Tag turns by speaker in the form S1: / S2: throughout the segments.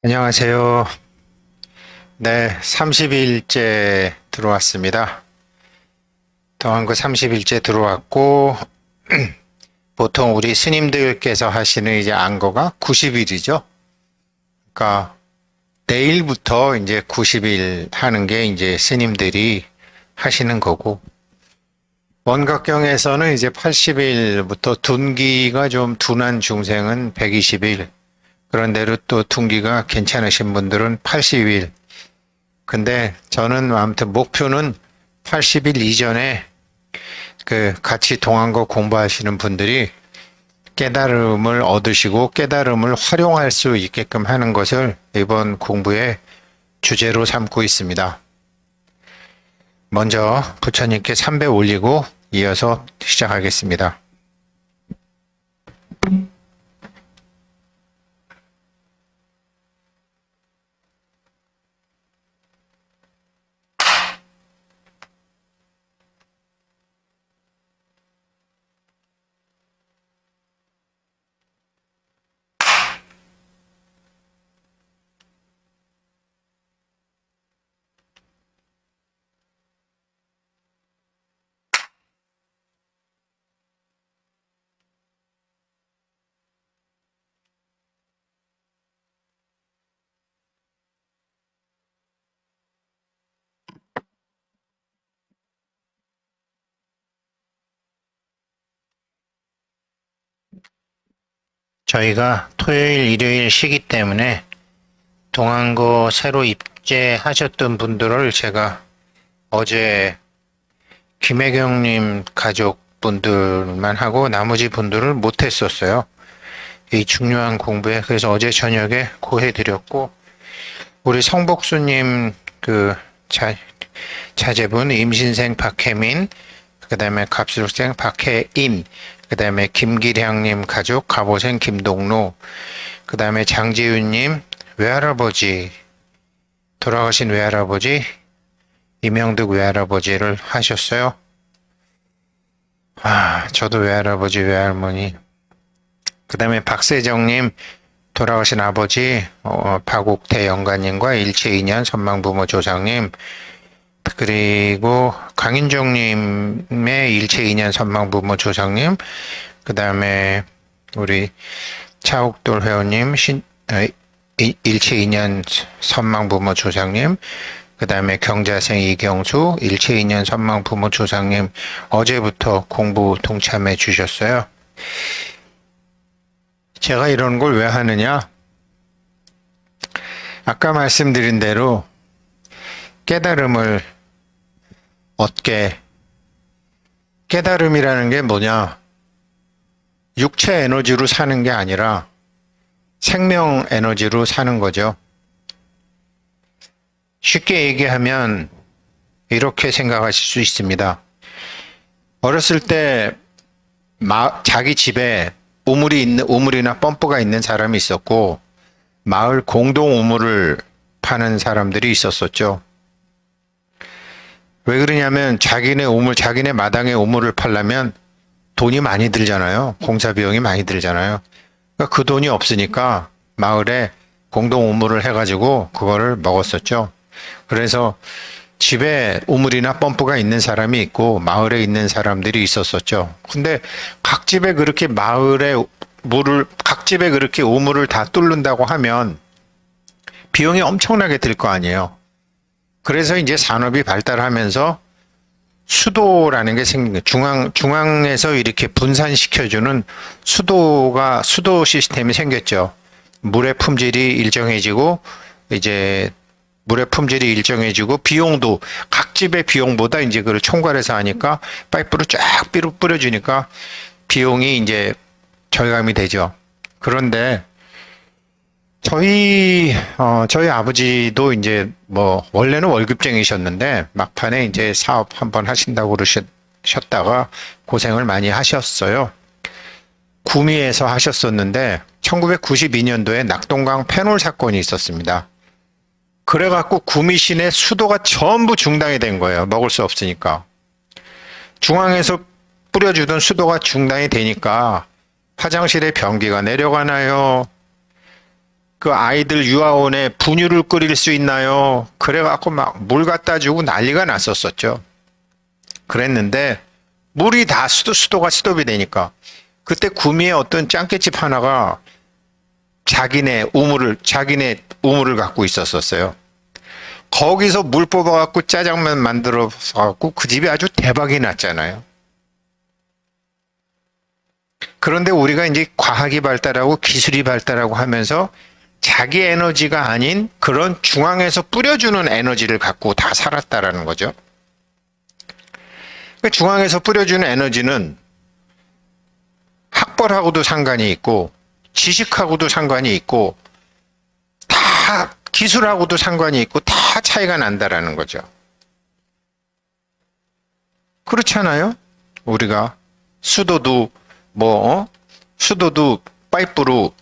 S1: 안녕하세요. 네, 30일째 들어왔습니다. 더한 거 30일째 들어왔고, 보통 우리 스님들께서 하시는 이제 안거가 90일이죠. 그러니까 내일부터 이제 90일 하는 게 이제 스님들이 하시는 거고, 원각경에서는 이제 80일부터 둔기가 좀 둔한 중생은 120일, 그런대로 또 둔기가 괜찮으신 분들은 80일. 근데 저는 아무튼 목표는 80일 이전에 같이 동안거 공부하시는 분들이 깨달음을 얻으시고 깨달음을 활용할 수 있게끔 하는 것을 이번 공부의 주제로 삼고 있습니다. 먼저 부처님께 삼배 올리고 이어서 시작하겠습니다. 저희가 토요일, 일요일 쉬기 때문에 동안거 새로 입제하셨던 분들을 제가 어제 김혜경님 가족분들만 하고 나머지 분들을 못했었어요. 이 중요한 공부에. 그래서 어제 저녁에 고해드렸고, 우리 성복수님 자제분 임신생 박혜민, 그 다음에 갑술생 박혜인, 그 다음에 김기량님 가족 갑오생 김동로, 그 다음에 장지윤님 외할아버지, 돌아가신 외할아버지 이명득 외할아버지를 하셨어요. 저도 외할아버지 외할머니, 그 다음에 박세정님 돌아가신 아버지 박옥태 영가님과 일체인연 선망부모 조상님, 그리고 강인종님의 일체인연 선망부모 조상님, 그 다음에 우리 차옥돌 회원님 일체인연 선망부모 조상님, 그 다음에 경자생 이경수 일체인연 선망부모 조상님 어제부터 공부 동참해 주셨어요. 제가 이런 걸 왜 하느냐? 아까 말씀드린 대로 깨달음을 얻게. 깨달음이라는 게 뭐냐? 육체 에너지로 사는 게 아니라 생명 에너지로 사는 거죠. 쉽게 얘기하면 이렇게 생각하실 수 있습니다. 어렸을 때 자기 집에 우물이나 펌프가 있는 사람이 있었고, 마을 공동 우물을 파는 사람들이 있었었죠. 왜 그러냐면 자기네 마당에 우물을 팔려면 돈이 많이 들잖아요. 공사 비용이 많이 들잖아요. 그러니까 그 돈이 없으니까 마을에 공동 우물을 해가지고 그거를 먹었었죠. 그래서 집에 우물이나 펌프가 있는 사람이 있고 마을에 있는 사람들이 있었었죠. 근데 각 집에 그렇게 각 집에 그렇게 우물을 다 뚫는다고 하면 비용이 엄청나게 들 거 아니에요. 그래서 이제 산업이 발달하면서 수도라는 게 생긴 거예요. 중앙에서 이렇게 분산시켜주는 수도 시스템이 생겼죠. 물의 품질이 일정해지고, 비용도 각 집의 비용보다 이제 그걸 총괄해서 하니까 파이프로 쫙 뿌려주니까 비용이 이제 절감이 되죠. 그런데 저희 아버지도 이제 원래는 월급쟁이셨는데 막판에 이제 사업 한번 하신다고 그러셨다가 고생을 많이 하셨어요. 구미에서 하셨었는데 1992년도에 낙동강 패놀 사건이 있었습니다. 그래갖고 구미 시내 수도가 전부 중단이 된 거예요. 먹을 수 없으니까. 중앙에서 뿌려주던 수도가 중단이 되니까 화장실에 변기가 내려가나요? 그 아이들 유아원에 분유를 끓일 수 있나요? 그래갖고 막 물 갖다 주고 난리가 났었었죠. 그랬는데 물이 다 수도가 스톱이 되니까 그때 구미에 어떤 짱깨집 하나가 자기네 우물을 갖고 있었어요. 거기서 물 뽑아갖고 짜장면 만들어갖고 그 집이 아주 대박이 났잖아요. 그런데 우리가 이제 과학이 발달하고 기술이 발달하고 하면서 자기 에너지가 아닌 그런 중앙에서 뿌려주는 에너지를 갖고 다 살았다라는 거죠. 중앙에서 뿌려주는 에너지는 학벌하고도 상관이 있고 지식하고도 상관이 있고 다 기술하고도 상관이 있고 다 차이가 난다라는 거죠. 그렇잖아요. 우리가 수도도 수도도 파이프로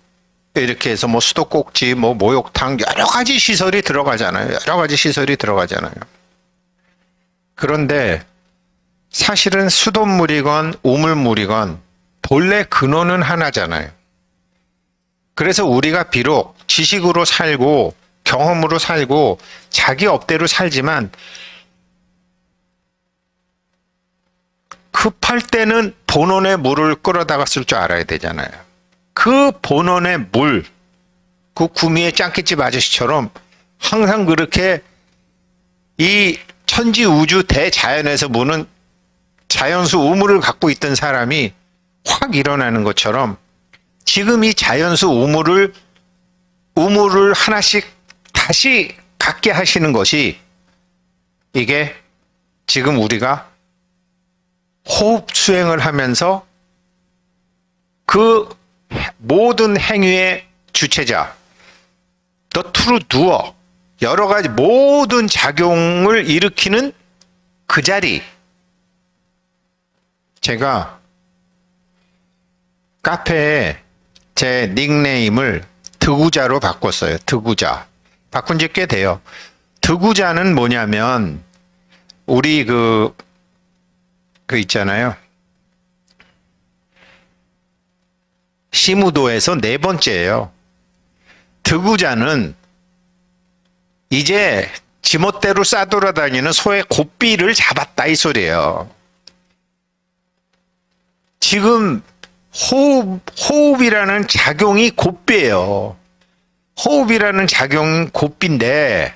S1: 이렇게 해서 수도꼭지 목욕탕 여러 가지 시설이 들어가잖아요. 그런데 사실은 수돗물이건 우물물이건 본래 근원은 하나잖아요. 그래서 우리가 비록 지식으로 살고 경험으로 살고 자기 업대로 살지만 급할 때는 본원의 물을 끌어다가 쓸 줄 알아야 되잖아요. 그 본원의 물, 그 구미의 짱깨집 아저씨처럼 항상 그렇게 이 천지 우주 대자연에서 무는 자연수 우물을 갖고 있던 사람이 확 일어나는 것처럼 지금 이 자연수 우물을 하나씩 다시 갖게 하시는 것이 이게 지금 우리가 호흡 수행을 하면서 그 모든 행위의 주체자, the true doer, 여러 가지 모든 작용을 일으키는 그 자리. 제가 카페에 제 닉네임을 드구자로 바꿨어요. 드구자. 바꾼 지 꽤 돼요. 드구자는 뭐냐면 우리 그 있잖아요. 시무도에서 네 번째예요. 드구자는 이제 지멋대로 싸돌아다니는 소의 고삐를 잡았다 이 소리예요. 지금 호흡이라는 작용이 고삐예요. 호흡이라는 작용은 고삐인데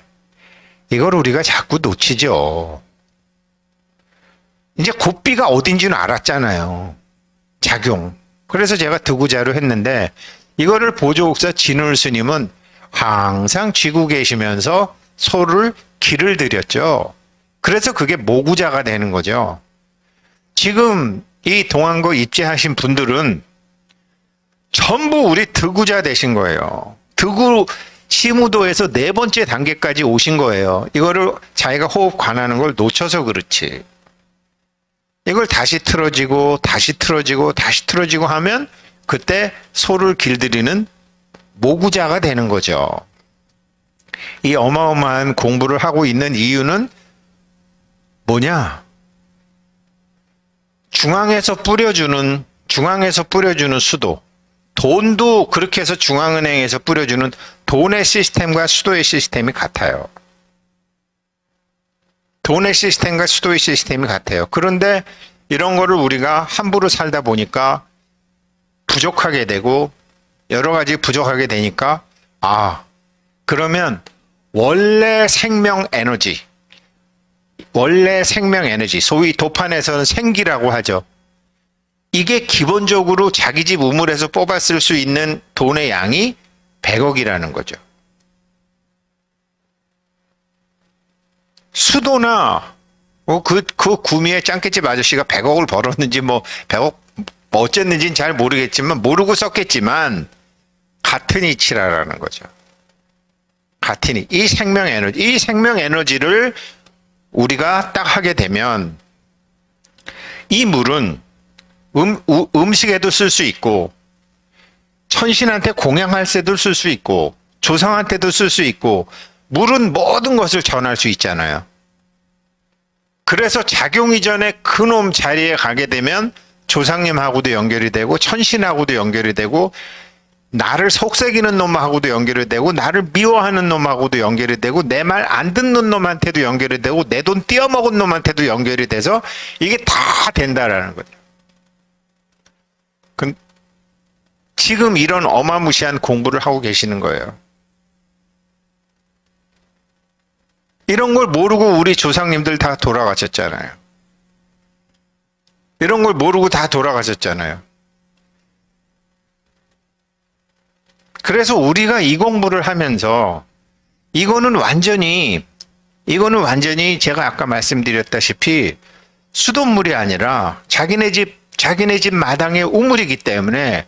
S1: 이걸 우리가 자꾸 놓치죠. 이제 고삐가 어딘지는 알았잖아요. 작용. 그래서 제가 드구자로 했는데 이거를 보조옥사 진울 스님은 항상 쥐고 계시면서 소를 길을 들였죠. 그래서 그게 모구자가 되는 거죠. 지금 이 동안거 입지하신 분들은 전부 우리 드구자 되신 거예요. 드구 시무도에서 네 번째 단계까지 오신 거예요. 이거를 자기가 호흡 관하는 걸 놓쳐서 그렇지. 이걸 다시 틀어지고 다시 틀어지고 다시 틀어지고 하면 그때 소를 길들이는 모구자가 되는 거죠. 이 어마어마한 공부를 하고 있는 이유는 뭐냐? 중앙에서 뿌려주는 수도, 돈도 그렇게 해서 중앙은행에서 뿌려주는 돈의 시스템과 수도의 시스템이 같아요. 돈의 시스템과 수도의 시스템이 같아요. 그런데 이런 거를 우리가 함부로 살다 보니까 부족하게 되고 여러 가지 부족하게 되니까 그러면 원래 생명 에너지, 소위 도판에서는 생기라고 하죠. 이게 기본적으로 자기 집 우물에서 뽑았을 수 있는 돈의 양이 100억이라는 거죠. 수도나 그 구미의 짱깨집 아저씨가 100억을 벌었는지 100억 어쨌는지는 잘 모르겠지만 모르고 썼겠지만 같은 이치라는 거죠. 같은 이 생명 에너지를 우리가 딱 하게 되면 이 물은 음식에도 쓸 수 있고 천신한테 공양할 때도 쓸 수 있고 조상한테도 쓸 수 있고 물은 모든 것을 전할 수 있잖아요. 그래서 작용 이전에 그놈 자리에 가게 되면 조상님하고도 연결이 되고 천신하고도 연결이 되고 나를 속삭이는 놈하고도 연결이 되고 나를 미워하는 놈하고도 연결이 되고 내 말 안 듣는 놈한테도 연결이 되고 내 돈 떼어먹은 놈한테도 연결이 돼서 이게 다 된다라는 거죠. 지금 이런 어마무시한 공부를 하고 계시는 거예요. 이런 걸 모르고 우리 조상님들 다 돌아가셨잖아요. 이런 걸 모르고 다 돌아가셨잖아요. 그래서 우리가 이 공부를 하면서 이거는 완전히 제가 아까 말씀드렸다시피 수돗물이 아니라 자기네 집 마당의 우물이기 때문에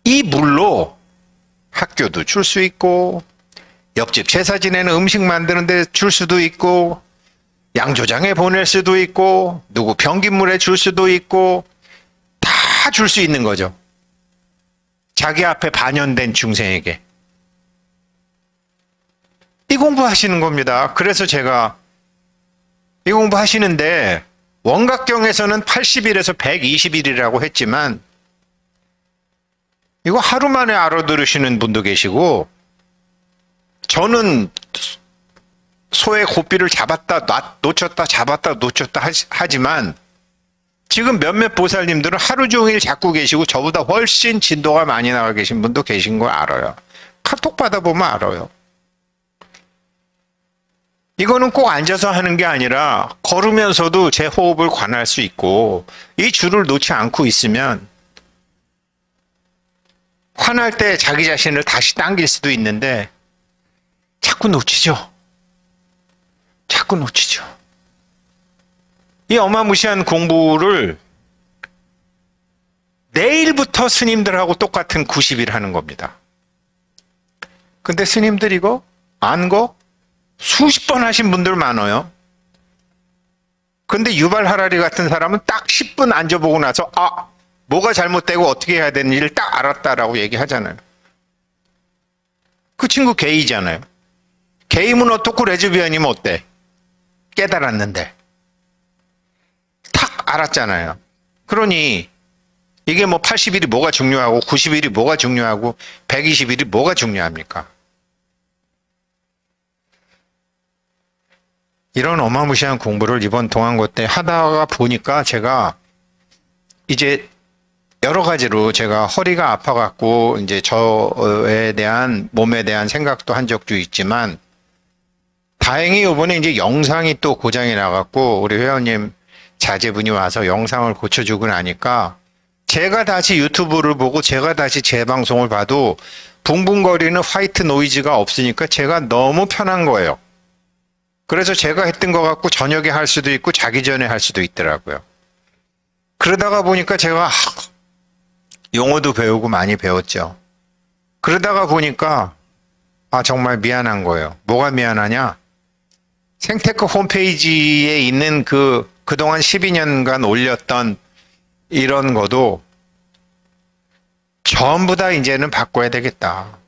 S1: 이 물로 학교도 줄 수 있고 옆집 제사 지내는 음식 만드는데 줄 수도 있고 양조장에 보낼 수도 있고 누구 변기물에 줄 수도 있고 다 줄 수 있는 거죠. 자기 앞에 반연된 중생에게. 이 공부하시는 겁니다. 그래서 제가 이 공부하시는데 원각경에서는 80일에서 120일이라고 했지만 이거 하루 만에 알아들으시는 분도 계시고 저는 소의 고삐를 잡았다 놓쳤다 잡았다 놓쳤다 하지만 지금 몇몇 보살님들은 하루 종일 잡고 계시고 저보다 훨씬 진도가 많이 나가 계신 분도 계신 거 알아요. 카톡 받아보면 알아요. 이거는 꼭 앉아서 하는 게 아니라 걸으면서도 제 호흡을 관할 수 있고 이 줄을 놓지 않고 있으면 화날 때 자기 자신을 다시 당길 수도 있는데 자꾸 놓치죠. 자꾸 놓치죠. 이 어마무시한 공부를 내일부터 스님들하고 똑같은 90일 하는 겁니다. 근데 스님들 이거 안 거 수십 번 하신 분들 많아요. 근데 유발 하라리 같은 사람은 딱 10분 앉아보고 나서 뭐가 잘못되고 어떻게 해야 되는지를 딱 알았다라고 얘기하잖아요. 그 친구 게이잖아요. 게이면 어떻고 레즈비언이면 어때? 깨달았는데 탁 알았잖아요. 그러니 이게 뭐 80일이 뭐가 중요하고 90일이 뭐가 중요하고 120일이 뭐가 중요합니까? 이런 어마무시한 공부를 이번 동안고 때 하다가 보니까 제가 이제 여러 가지로 제가 허리가 아파갖고 이제 저에 대한 몸에 대한 생각도 한 적도 있지만 다행히 이번에 이제 영상이 또 고장이 나갖고 우리 회원님 자제분이 와서 영상을 고쳐주고 나니까 제가 다시 유튜브를 보고 제가 다시 재방송을 봐도 붕붕거리는 화이트 노이즈가 없으니까 제가 너무 편한 거예요. 그래서 제가 했던 거 갖고 저녁에 할 수도 있고 자기 전에 할 수도 있더라고요. 그러다가 보니까 제가 용어도 배우고 많이 배웠죠. 그러다가 보니까 정말 미안한 거예요. 뭐가 미안하냐? 생테크 홈페이지에 있는 그동안 12년간 올렸던 이런 거도 전부 다 이제는 바꿔야 되겠다.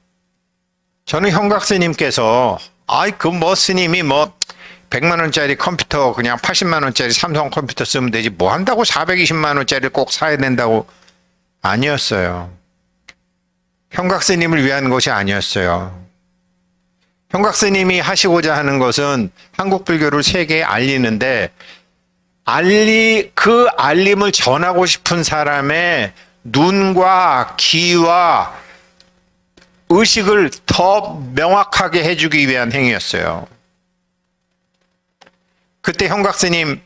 S1: 저는 형각 스님께서 스님이 100만 원짜리 컴퓨터 그냥 80만 원짜리 삼성 컴퓨터 쓰면 되지 뭐 한다고 420만 원짜리 꼭 사야 된다고 아니었어요. 형각 스님을 위한 것이 아니었어요. 형각 스님이 하시고자 하는 것은 한국 불교를 세계에 알리는데 그 알림을 전하고 싶은 사람의 눈과 귀와 의식을 더 명확하게 해주기 위한 행위였어요. 그때 형각 스님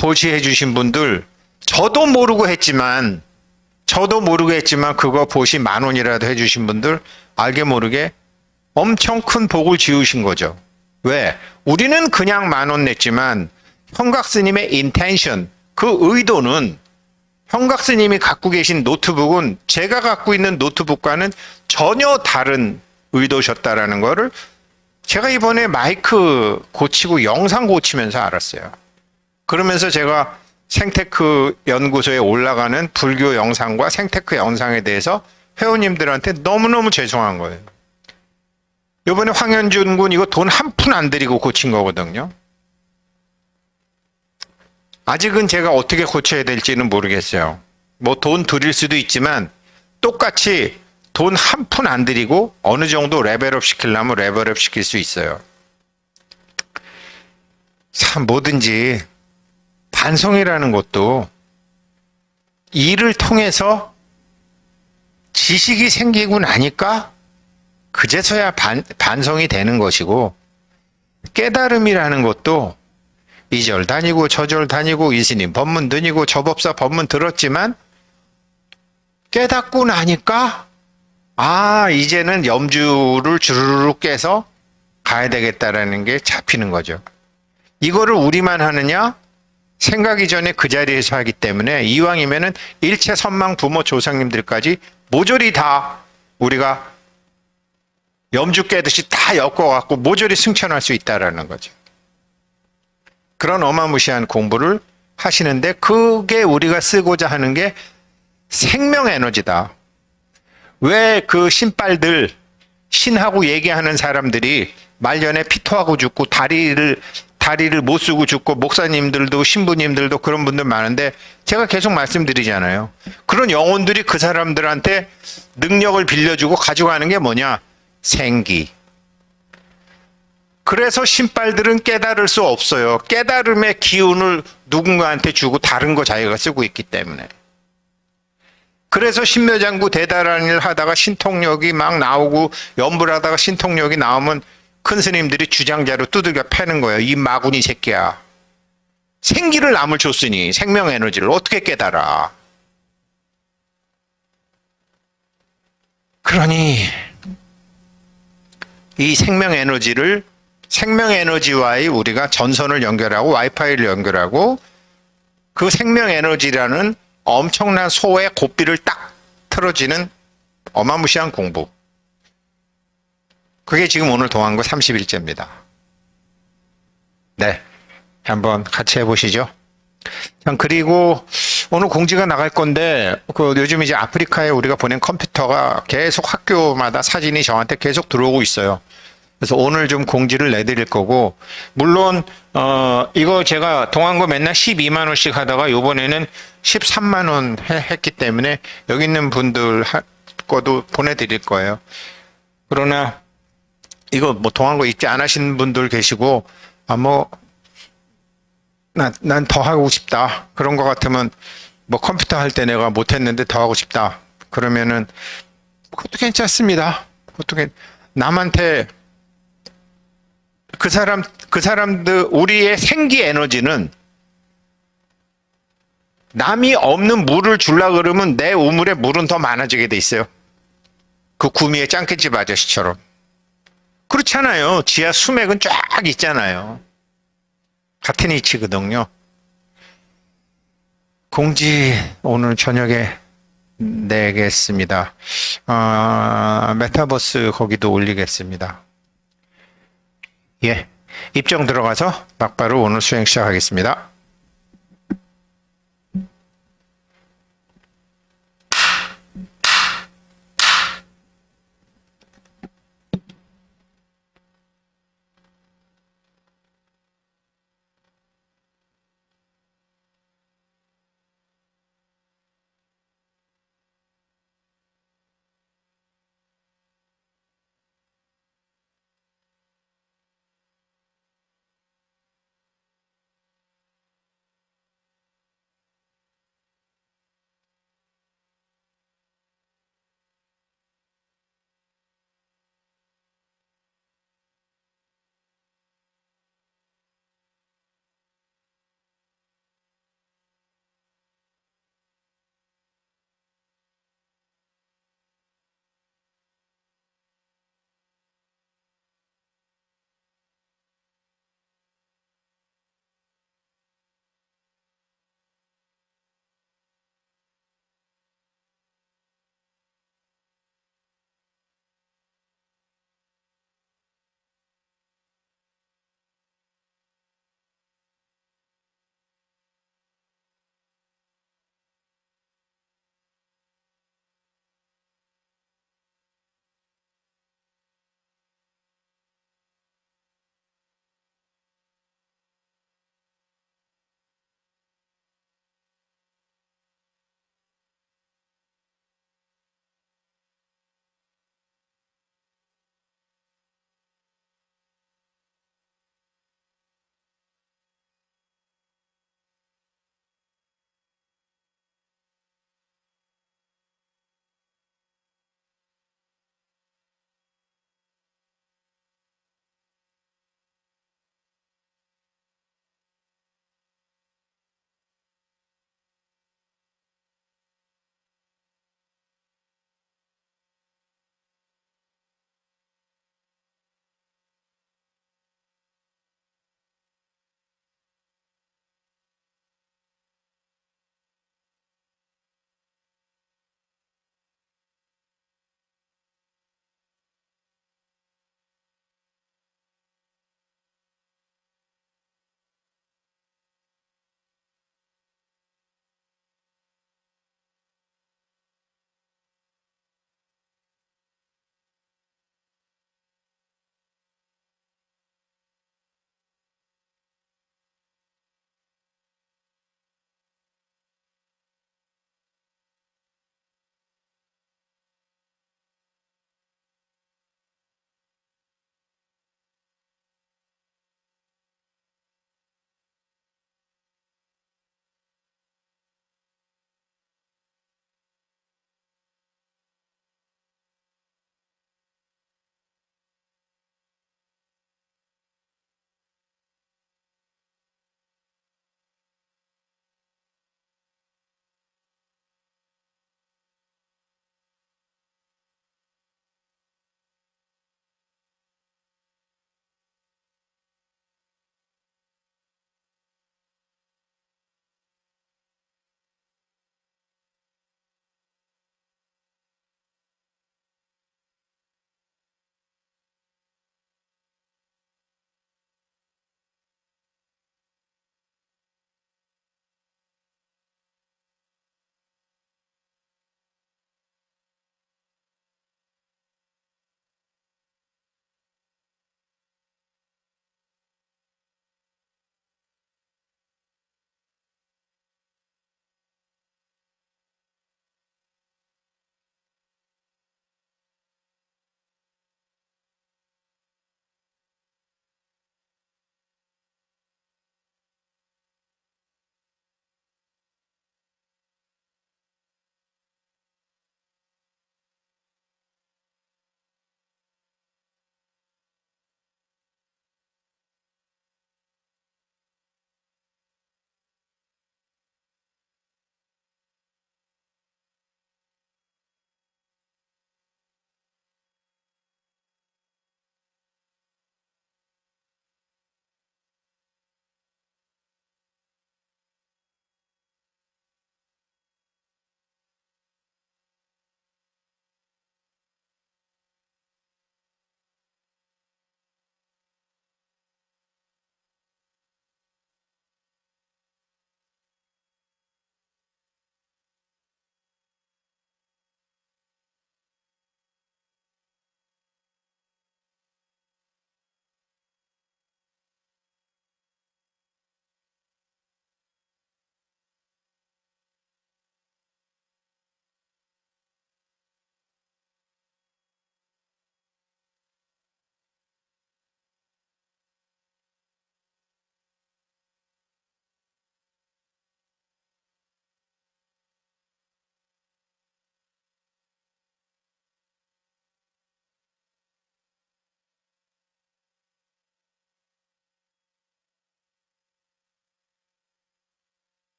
S1: 보시해 주신 분들 저도 모르고 했지만 그거 보시 10,000원이라도 해주신 분들 알게 모르게 엄청 큰 복을 지으신 거죠. 왜? 우리는 그냥 10,000원 냈지만 형각 스님의 인텐션, 그 의도는 형각 스님이 갖고 계신 노트북은 제가 갖고 있는 노트북과는 전혀 다른 의도셨다라는 거를 제가 이번에 마이크 고치고 영상 고치면서 알았어요. 그러면서 제가 생테크 연구소에 올라가는 불교 영상과 생테크 영상에 대해서 회원님들한테 너무너무 죄송한 거예요. 이번에 황현준 군 이거 돈 한 푼 안 들이고 고친 거거든요. 아직은 제가 어떻게 고쳐야 될지는 모르겠어요. 뭐 돈 드릴 수도 있지만 똑같이 돈 한 푼 안 들이고 어느 정도 레벨업 시키려면 레벨업 시킬 수 있어요. 참 뭐든지 반성이라는 것도 일을 통해서 지식이 생기고 나니까 그제서야 반성이 되는 것이고, 깨달음이라는 것도 이 절 다니고 저 절 다니고 이 스님 법문 드니고 저 법사 법문 들었지만 깨닫고 나니까 이제는 염주를 주르륵 깨서 가야 되겠다라는 게 잡히는 거죠. 이거를 우리만 하느냐? 생각이 전에 그 자리에서 하기 때문에 이왕이면은 일체 선망 부모 조상님들까지 모조리 다 우리가 염주 깨듯이 다 엮어갖고 모조리 승천할 수 있다라는 거죠. 그런 어마무시한 공부를 하시는데 그게 우리가 쓰고자 하는 게 생명 에너지다. 왜 그 신빨들, 신하고 얘기하는 사람들이 말년에 피토하고 죽고 다리를 못 쓰고 죽고, 목사님들도 신부님들도 그런 분들 많은데 제가 계속 말씀드리잖아요. 그런 영혼들이 그 사람들한테 능력을 빌려주고 가져가는 게 뭐냐? 생기. 그래서 신빨들은 깨달을 수 없어요. 깨달음의 기운을 누군가한테 주고 다른 거 자기가 쓰고 있기 때문에. 그래서 신묘장구 대단한 일 하다가 신통력이 막 나오고 연불하다가 신통력이 나오면 큰 스님들이 주장자로 두들겨 패는 거예요. 이 마구니 새끼야. 생기를 남을 줬으니 생명 에너지를 어떻게 깨달아. 그러니 이 생명 에너지를, 생명 에너지와의 우리가 전선을 연결하고 와이파이를 연결하고 그 생명 에너지라는 엄청난 소의 고삐를 딱 틀어지는 어마무시한 공부. 그게 지금 오늘 동안고 31제입니다. 네. 한번 같이 해보시죠. 그리고 오늘 공지가 나갈 건데, 요즘 이제 아프리카에 우리가 보낸 컴퓨터가 계속 학교마다 사진이 저한테 계속 들어오고 있어요. 그래서 오늘 좀 공지를 내드릴 거고, 물론 이거 제가 동안고 맨날 12만 원씩 하다가 요번에는 13만 원 했기 때문에 여기 있는 분들 거도 보내드릴 거예요. 그러나 이거 뭐 동안고 입지 안 하신 분들 계시고, 난 더 하고 싶다. 그런 거 같으면 뭐 컴퓨터 할 때 내가 못했는데 더 하고 싶다. 그러면은 그것도 괜찮습니다. 남한테 그 사람들, 우리의 생기 에너지는 남이 없는 물을 주려 그러면 내 우물에 물은 더 많아지게 돼 있어요. 그 구미의 짱깨집 아저씨처럼. 그렇잖아요. 지하 수맥은 쫙 있잖아요. 같은 이치거든요. 공지 오늘 저녁에 내겠습니다. 메타버스 거기도 올리겠습니다. 예, 입정 들어가서 막바로 오늘 수행 시작하겠습니다.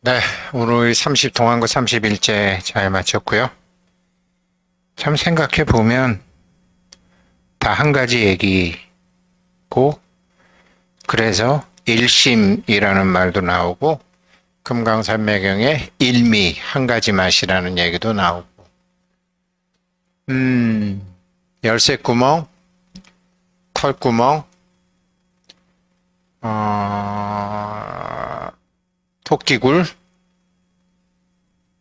S1: 네, 오늘 동안고 30일째 잘 마쳤고요. 참 생각해 보면 다 한 가지 얘기고, 그래서 일심이라는 말도 나오고, 금강산매경의 일미, 한 가지 맛이라는 얘기도 나오고, 열쇠구멍, 털구멍, 토끼굴,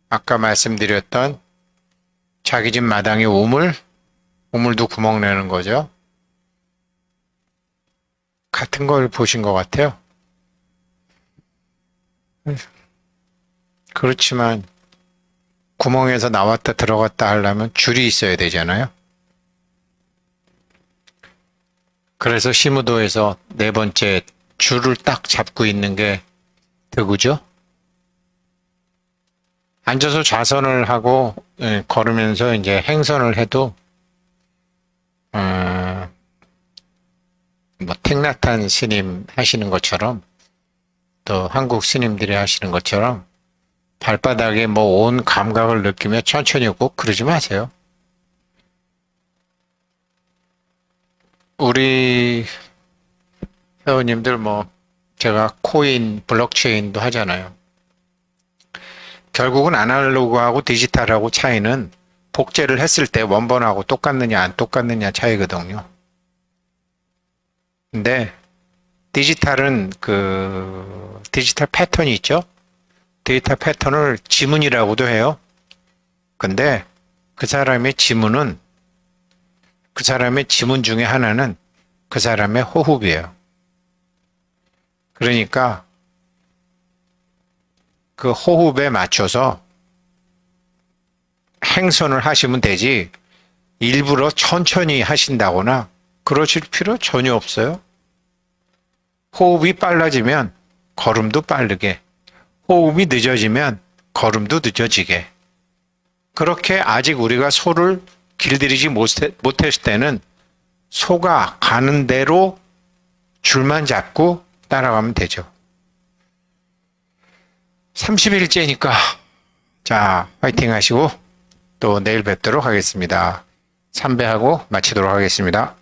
S1: 아까 말씀드렸던 자기 집 마당에 우물도 구멍 내는 거죠. 같은 걸 보신 것 같아요. 그렇지만 구멍에서 나왔다 들어갔다 하려면 줄이 있어야 되잖아요. 그래서 시무도에서 네 번째 줄을 딱 잡고 있는 게 대구죠. 앉아서 좌선을 하고 걸으면서 이제 행선을 해도 뭐 택나탄 스님 하시는 것처럼 또 한국 스님들이 하시는 것처럼 발바닥에 뭐 온 감각을 느끼며 천천히 꼭 그러지 마세요. 우리 회원님들 뭐 제가 코인, 블록체인도 하잖아요. 결국은 아날로그하고 디지털하고 차이는 복제를 했을 때 원본하고 똑같느냐 안 똑같느냐 차이거든요. 근데 디지털은 그 디지털 패턴이 있죠. 디지털 패턴을 지문이라고도 해요. 근데 그 사람의 지문 중에 하나는 그 사람의 호흡이에요. 그러니까 그 호흡에 맞춰서 행선을 하시면 되지 일부러 천천히 하신다거나 그러실 필요 전혀 없어요. 호흡이 빨라지면 걸음도 빠르게, 호흡이 늦어지면 걸음도 늦어지게. 그렇게 아직 우리가 소를 길들이지 못했을 때는 소가 가는 대로 줄만 잡고 따라가면 되죠. 30일째니까 자, 화이팅 하시고 또 내일 뵙도록 하겠습니다. 삼배하고 마치도록 하겠습니다.